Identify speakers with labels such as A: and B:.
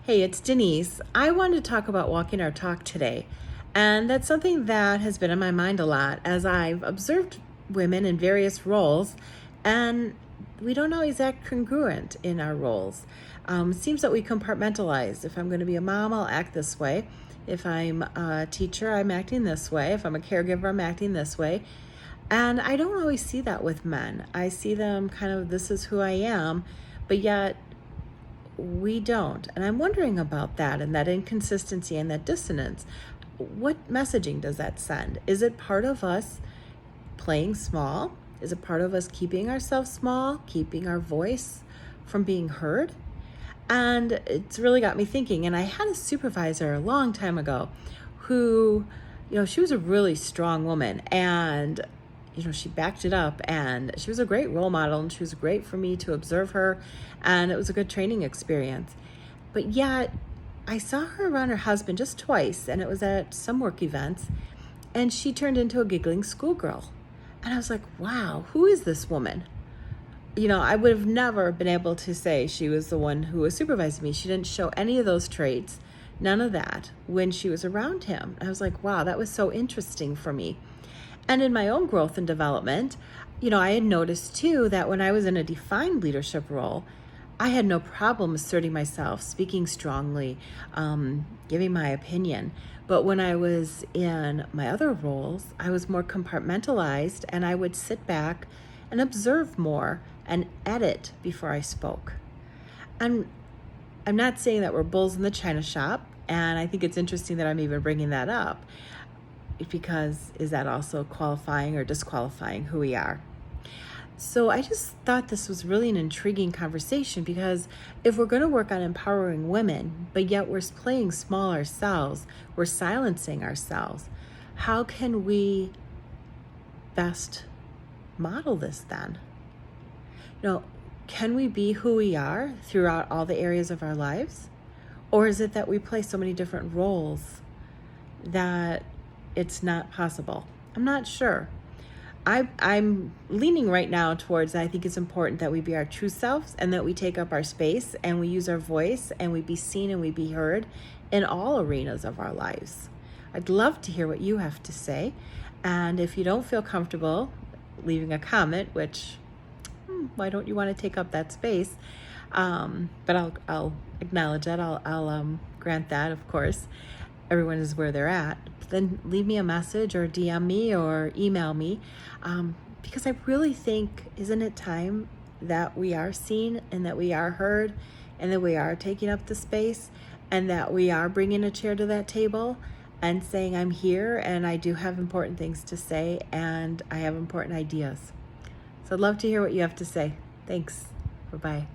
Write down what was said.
A: Hey, it's Denise. I wanted to talk about walking our talk today. And that's something that has been in my mind a lot as I've observed women in various roles, and we don't always act congruent in our roles. It seems that we compartmentalize. If I'm going to be a mom, I'll act this way. If I'm a teacher, I'm acting this way. If I'm a caregiver, I'm acting this way. And I don't always see that with men. I see them kind of, this is who I am, but yet we don't. And I'm wondering about that and that inconsistency and that dissonance. What messaging does that send? Is it part of us playing small? Is it part of us keeping ourselves small, keeping our voice from being heard? And it's really got me thinking. And I had a supervisor a long time ago who, she was a really strong woman, and she backed it up, and she was a great role model, and she was great for me to observe her, and it was a good training experience. But yet I saw her around her husband just twice, and it was at some work events, and she turned into a giggling schoolgirl. And I was like, wow, who is this woman? I would have never been able to say she was the one who was supervising me. She didn't show any of those traits, none of that, when she was around him. I was like, wow, that was so interesting for me. And in my own growth and development, I had noticed too that when I was in a defined leadership role, I had no problem asserting myself, speaking strongly, giving my opinion. But when I was in my other roles, I was more compartmentalized, and I would sit back and observe more and edit before I spoke. And I'm not saying that we're bulls in the china shop, and I think it's interesting that I'm even bringing that up, because is that also qualifying or disqualifying who we are? So I just thought this was really an intriguing conversation, because if we're going to work on empowering women, but yet we're playing small ourselves, we're silencing ourselves, how can we best model this then? Can we be who we are throughout all the areas of our lives? Or is it that we play so many different roles that it's not possible? I'm not sure. I'm leaning right now towards, I think it's important that we be our true selves, and that we take up our space, and we use our voice, and we be seen and we be heard in all arenas of our lives. I'd love to hear what you have to say. And if you don't feel comfortable leaving a comment, which why don't you want to take up that space? But I'll acknowledge that. I'll grant that, of course. Everyone is where they're at. Then leave me a message or DM me or email me, because I really think, isn't it time that we are seen and that we are heard and that we are taking up the space and that we are bringing a chair to that table and saying, I'm here and I do have important things to say and I have important ideas. So I'd love to hear what you have to say. Thanks. Bye-bye.